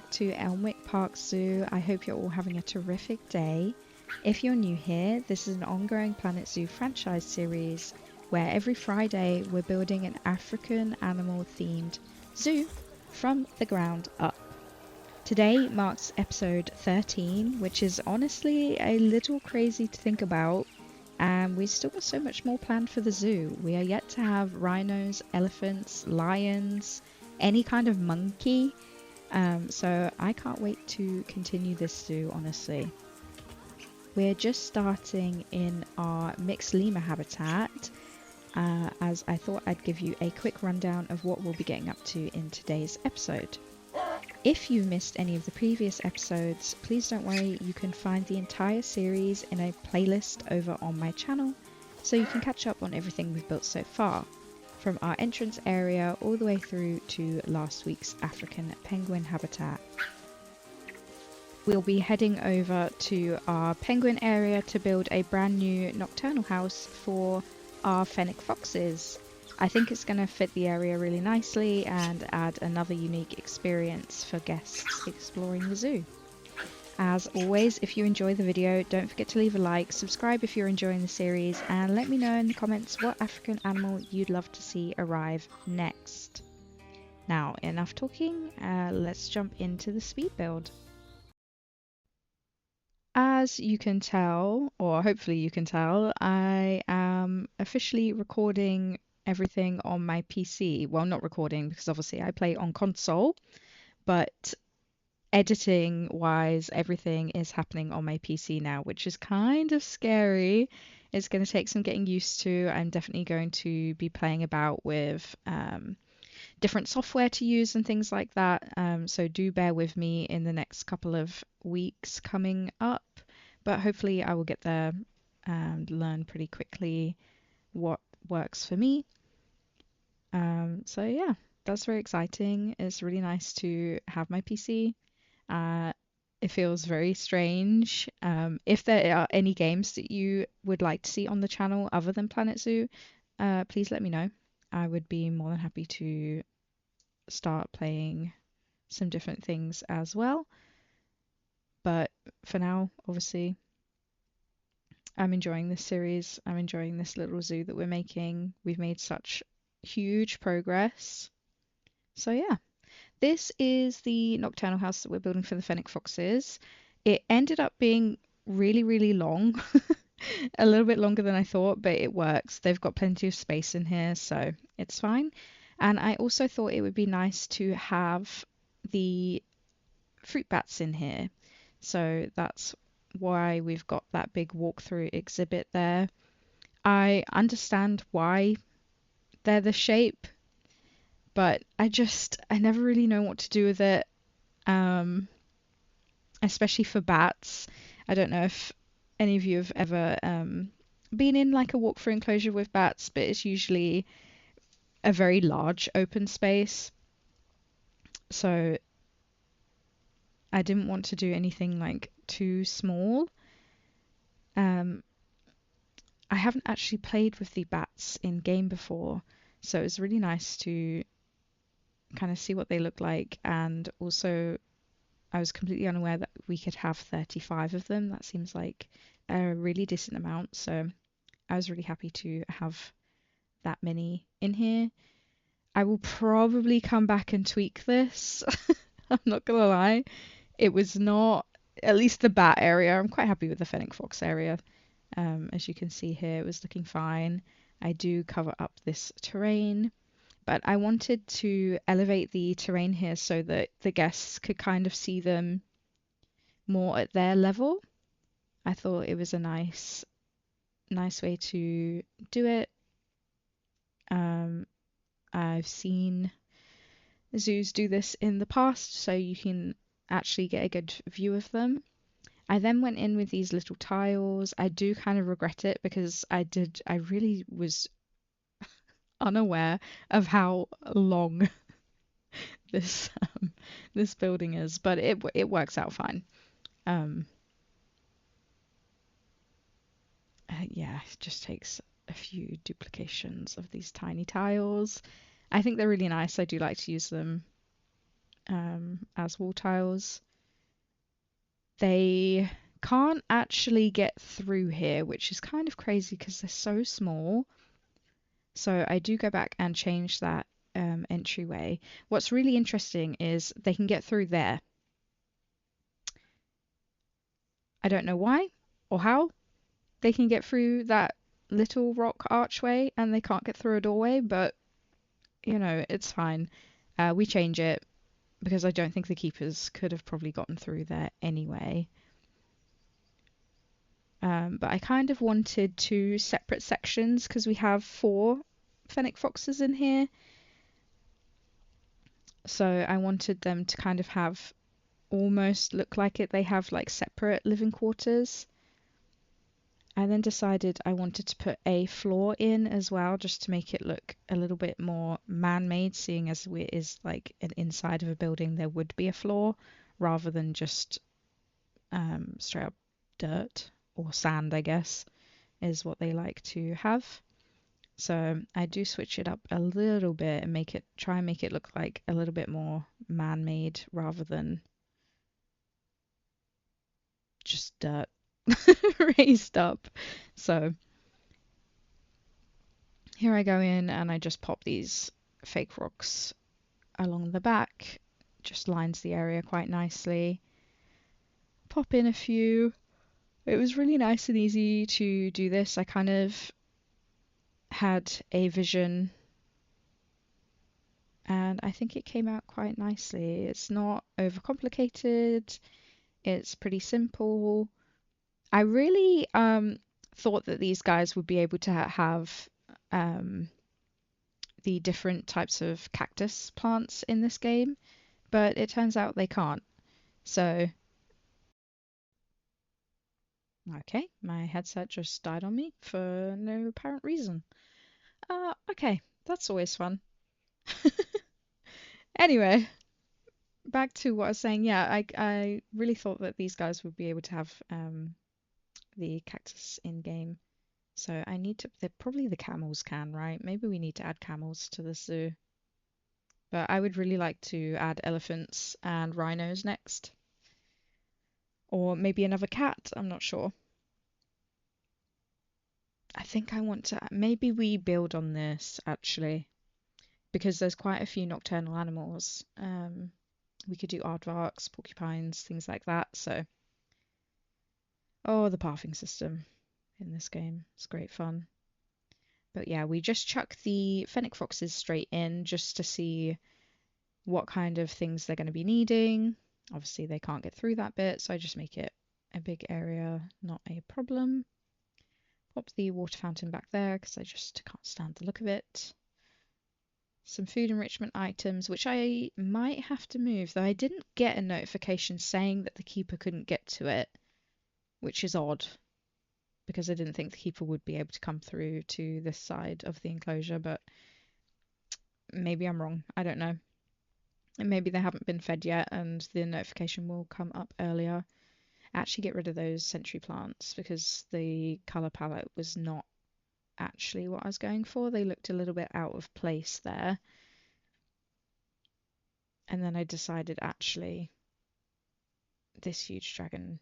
back to Elmwick Park Zoo. I hope you're all having a terrific day. If you're new here, this is an ongoing Planet Zoo franchise series where every Friday we're building an African animal themed zoo from the ground up. Today marks episode 13, which is honestly a little crazy to think about, and we've still got so much more planned for the zoo. We are yet to have rhinos, elephants, lions, any kind of monkey. So I can't wait to continue this zoo, honestly. We're just starting in our mixed lemur habitat, as I thought I'd give you a quick rundown of what we'll be getting up to in today's episode. If you've missed any of the previous episodes, please don't worry, you can find the entire series in a playlist over on my channel, so you can catch up on everything we've built so far, from our entrance area all the way through to last week's African penguin habitat. We'll be heading over to our penguin area to build a brand new nocturnal house for our Fennec foxes. I think it's going to fit the area really nicely and add another unique experience for guests exploring the zoo. As always, if you enjoy the video, don't forget to leave a like, subscribe if you're enjoying the series, and let me know in the comments what African animal you'd love to see arrive next. Now, enough talking, let's jump into the speed build. As you can tell, or hopefully you can tell, I am officially recording everything on my PC. Well, not recording because obviously I play on console, but editing wise, everything is happening on my PC now, which is kind of scary. It's going to take some getting used to. I'm definitely going to be playing about with different software to use and things like that. So do bear with me in the next couple of weeks coming up, but hopefully I will get there and learn pretty quickly what works for me. So yeah, that's very exciting. It's really nice to have my PC. It feels very strange. If there are any games that you would like to see on the channel other than Planet Zoo, please let me know. I would be more than happy to start playing some different things as well. But for now, obviously, I'm enjoying this series. I'm enjoying this little zoo that we're making. We've made such huge progress. So yeah. This is the nocturnal house that we're building for the Fennec foxes. It ended up being really, really long. A little bit longer than I thought, but it works. They've got plenty of space in here, so it's fine. And I also thought it would be nice to have the fruit bats in here. So that's why we've got that big walkthrough exhibit there. I understand why they're the shape, but I never really know what to do with it, especially for bats. I don't know if any of you have ever been in like a walk-through enclosure with bats, but it's usually a very large open space. So I didn't want to do anything like too small. I haven't actually played with the bats in game before, so it's really nice to kind of see what they look like, and also I was completely unaware that we could have 35 of them. That seems like a really decent amount, so I was really happy to have that many in here. I will probably come back and tweak this. I'm not gonna lie. It was not, at least the bat area. I'm quite happy with the Fennec fox area. As you can see here, it was looking fine. I do cover up this terrain, but I wanted to elevate the terrain here so that the guests could kind of see them more at their level. I thought it was a nice way to do it. I've seen zoos do this in the past, so you can actually get a good view of them. I then went in with these little tiles. I do kind of regret it because I really was unaware of how long this this building is, but it works out fine. Yeah, it just takes a few duplications of these tiny tiles. I think they're really nice. I do like to use them. as wall tiles. They can't actually get through here, which is kind of crazy because they're so small. So I do go back and change that entryway. What's really interesting is they can get through there. I don't know why or how they can get through that little rock archway and they can't get through a doorway, but you know, it's fine. We change it because I don't think the keepers could have probably gotten through there anyway. But I kind of wanted two separate sections because we have 4 Fennec foxes in here. So I wanted them to kind of have almost look like it. They have like separate living quarters. I then decided I wanted to put a floor in as well, just to make it look a little bit more man-made, seeing as it is like an inside of a building, there would be a floor rather than just straight up dirt or sand, I guess, is what they like to have. So I do switch it up a little bit and try and make it look like a little bit more man-made rather than just dirt raised up. So here I go in and I just pop these fake rocks along the back. Just lines the area quite nicely. Pop in a few. It was really nice and easy to do this. I kind of had a vision and I think it came out quite nicely. It's not overcomplicated. It's pretty simple. I really thought that these guys would be able to have um, the different types of cactus plants in this game, but it turns out they can't. So, okay, my headset just died on me for no apparent reason. Okay, that's always fun. Anyway, back to what I was saying. Yeah, I really thought that these guys would be able to have the cactus in game. So I need to, probably the camels can, right? Maybe we need to add camels to the zoo. But I would really like to add elephants and rhinos next. Or maybe another cat, I'm not sure. I think I want to, maybe we build on this actually, because there's quite a few nocturnal animals. We could do aardvarks, porcupines, things like that. So, oh, the pathing system in this game. It's great fun. But yeah, we just chuck the fennec foxes straight in just to see what kind of things they're going to be needing. Obviously, they can't get through that bit, so I just make it a big area, not a problem. Pop the water fountain back there because I just can't stand the look of it. Some food enrichment items, which I might have to move, though I didn't get a notification saying that the keeper couldn't get to it, which is odd because I didn't think the keeper would be able to come through to this side of the enclosure, but maybe I'm wrong. I don't know. And maybe they haven't been fed yet and the notification will come up earlier. Actually get rid of those century plants because the colour palette was not actually what I was going for. They looked a little bit out of place there. And then I decided actually this huge dragon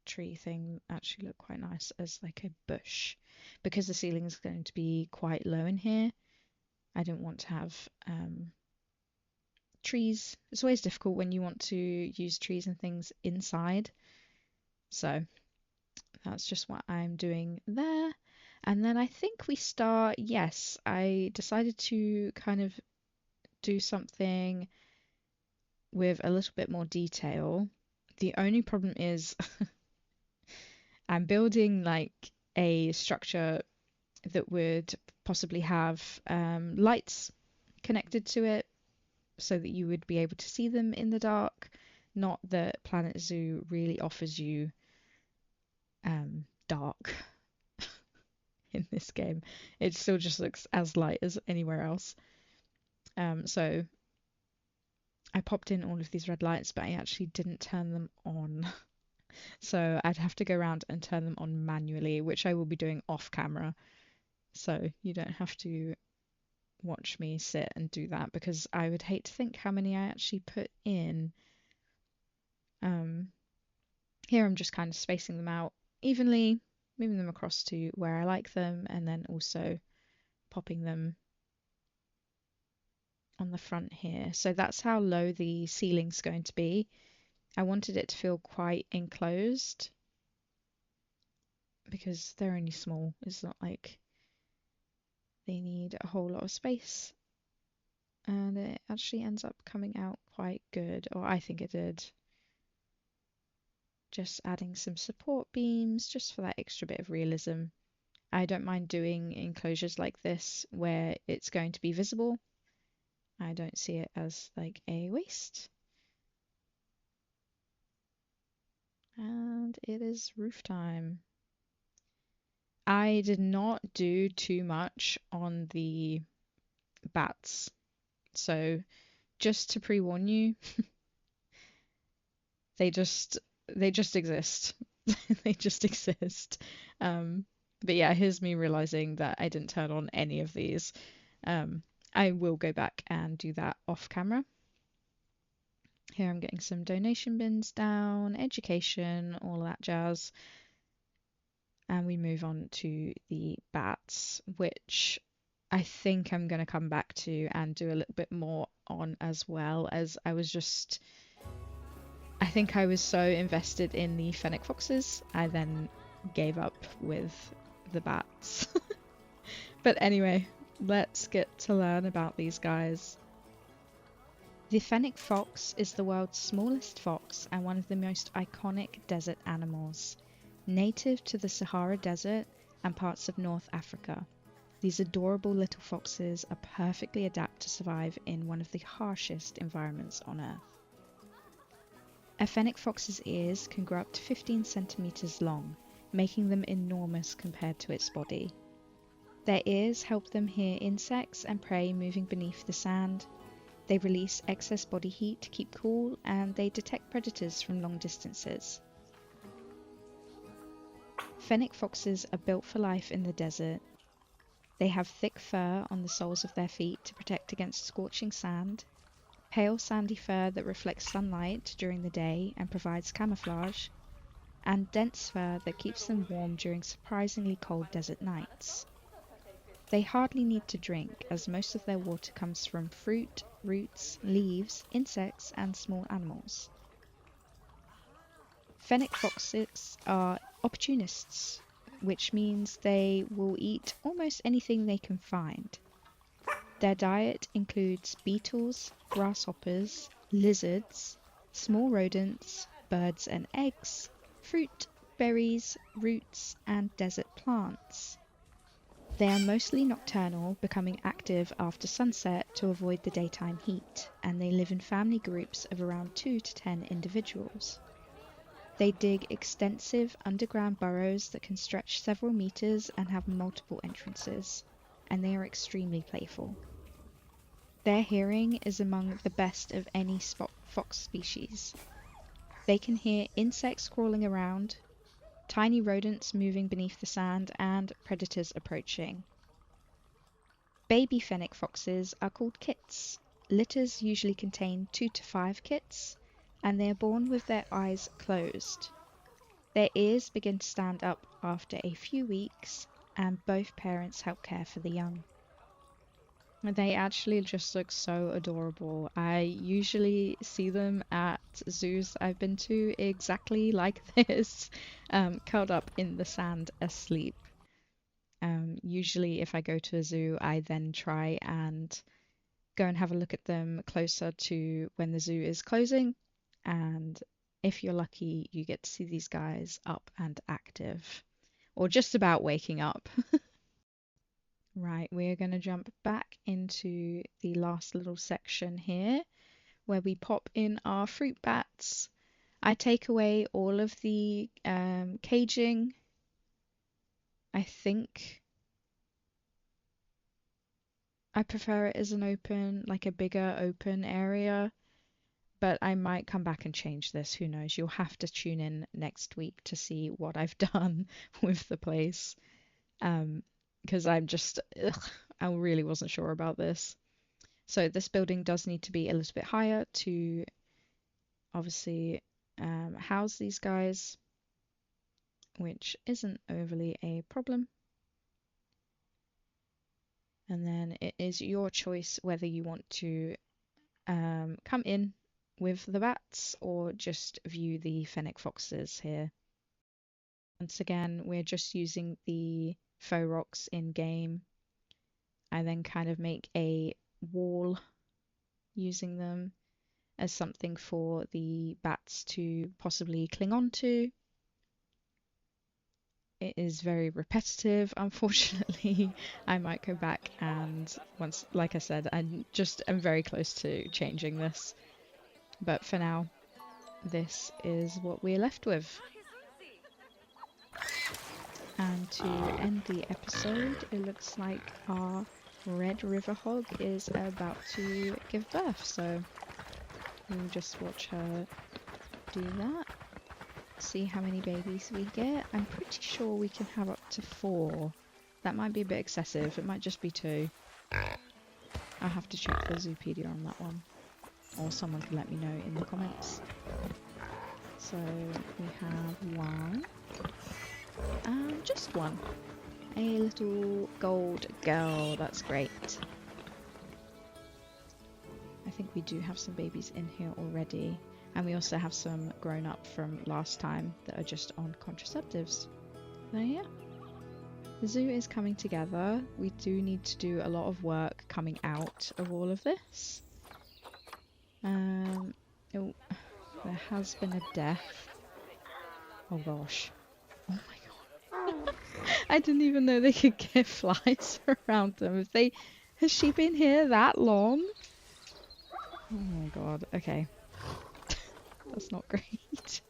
tree thing actually looked quite nice as like a bush. Because the ceiling is going to be quite low in here, I didn't want to have trees. It's always difficult when you want to use trees and things inside. So that's just what I'm doing there. And then I think we start, yes, I decided to kind of do something with a little bit more detail. The only problem is I'm building like a structure that would possibly have lights connected to it so that you would be able to see them in the dark. Not that Planet Zoo really offers you dark in this game. It still just looks as light as anywhere else. So I popped in all of these red lights, but I actually didn't turn them on. So I'd have to go around and turn them on manually, which I will be doing off camera. So you don't have to watch me sit and do that because I would hate to think how many I actually put in. Um, Here I'm just kind of spacing them out evenly, moving them across to where I like them, and then also popping them on the front here. So that's how low the ceiling's going to be. I wanted it to feel quite enclosed because they're only small. It's not like they need a whole lot of space. And it actually ends up coming out quite good, or I think it did. Just adding some support beams just for that extra bit of realism. I don't mind doing enclosures like this where it's going to be visible. I don't see it as like a waste. And it is roof time. I did not do too much on the bats. So just to pre-warn you, they just they just exist. They just exist. Um, but yeah, here's me realizing that I didn't turn on any of these. Um, I will go back and do that off camera. Here I'm getting some donation bins down, education, all that jazz. And we move on to the bats, which I think I'm going to come back to and do a little bit more on, as well as I think I was so invested in the Fennec foxes, I then gave up with the bats. But anyway, let's get to learn about these guys. The Fennec fox is the world's smallest fox and one of the most iconic desert animals. Native to the Sahara Desert and parts of North Africa, these adorable little foxes are perfectly adapted to survive in one of the harshest environments on Earth. A fennec fox's ears can grow up to 15 centimeters long, making them enormous compared to its body. Their ears help them hear insects and prey moving beneath the sand. They release excess body heat to keep cool, and they detect predators from long distances. Fennec foxes are built for life in the desert. They have thick fur on the soles of their feet to protect against scorching sand, pale sandy fur that reflects sunlight during the day and provides camouflage, and dense fur that keeps them warm during surprisingly cold desert nights. They hardly need to drink, as most of their water comes from fruit, roots, leaves, insects, and small animals. Fennec foxes are opportunists, which means they will eat almost anything they can find. Their diet includes beetles, grasshoppers, lizards, small rodents, birds and eggs, fruit, berries, roots, and desert plants. They are mostly nocturnal, becoming active after sunset to avoid the daytime heat, and they live in family groups of around 2 to 10 individuals. They dig extensive underground burrows that can stretch several meters and have multiple entrances, and they are extremely playful. Their hearing is among the best of any fox species. They can hear insects crawling around, tiny rodents moving beneath the sand, and predators approaching. Baby fennec foxes are called kits. Litters usually contain 2 to 5 kits, and they are born with their eyes closed. Their ears begin to stand up after a few weeks, and both parents help care for the young. They actually just look so adorable. I usually see them at zoos I've been to exactly like this, curled up in the sand asleep. Usually if I go to a zoo, I then try and go and have a look at them closer to when the zoo is closing, and if you're lucky, you get to see these guys up and active, or just about waking up. Right, we're going to jump back into the last little section here where we pop in our fruit bats. I take away all of the caging. I think I prefer it as an open, like a bigger open area, but I might come back and change this. Who knows? You'll have to tune in next week to see what I've done with the place. Because I'm just, ugh, I really wasn't sure about this. So this building does need to be a little bit higher to obviously house these guys, which isn't overly a problem. And then it is your choice whether you want to come in with the bats or just view the fennec foxes here. Once again, we're just using the faux rocks in game. I then kind of make a wall using them as something for the bats to possibly cling on to. It is very repetitive, unfortunately. I might go back and once, like I said, I'm very close to changing this. But for now, this is what we're left with. And to end the episode, it looks like our red river hog is about to give birth. So we'll just watch her do that. See how many babies we get. I'm pretty sure we can have up to 4. That might be a bit excessive. It might just be 2. I'll have to check the Zoopedia on that one. Or someone can let me know in the comments. So we have 1. Just 1. A little gold girl. That's great. I think we do have some babies in here already. And we also have some grown up from last time that are just on contraceptives. So yeah, the zoo is coming together. We do need to do a lot of work coming out of all of this. Oh, there has been a death. Oh gosh. Oh my god. I didn't even know they could get flies around them. Has she been here that long? Oh my god. Okay. That's not great.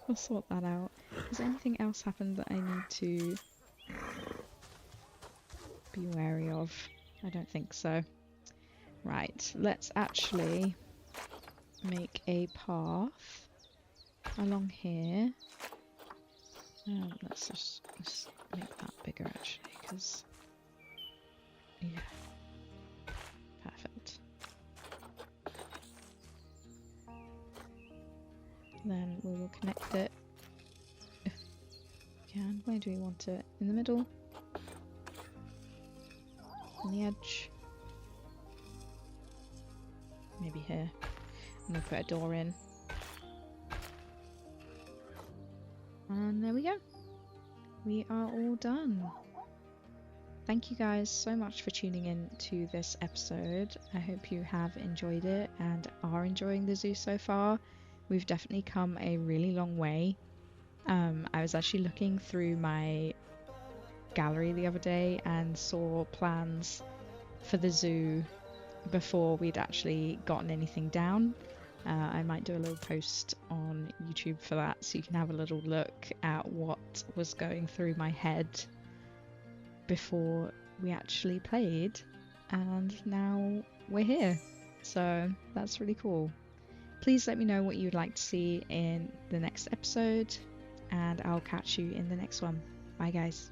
We'll sort that out. Has anything else happened that I need to be wary of? I don't think so. Right, let's actually make a path along here. Let's just make that bigger actually, because yeah, perfect. Then we will connect it. If we can. Where do we want it? In the middle? On the edge? Maybe here. And we'll put a door in. And there we go. We are all done. Thank you guys so much for tuning in to this episode. I hope you have enjoyed it and are enjoying the zoo so far. We've definitely come a really long way. I was actually looking through my gallery the other day and saw plans for the zoo before we'd actually gotten anything down. I might do a little post on YouTube for that so you can have a little look at what was going through my head before we actually played, and now we're here. So that's really cool. Please let me know what you'd like to see in the next episode, and I'll catch you in the next one. Bye guys.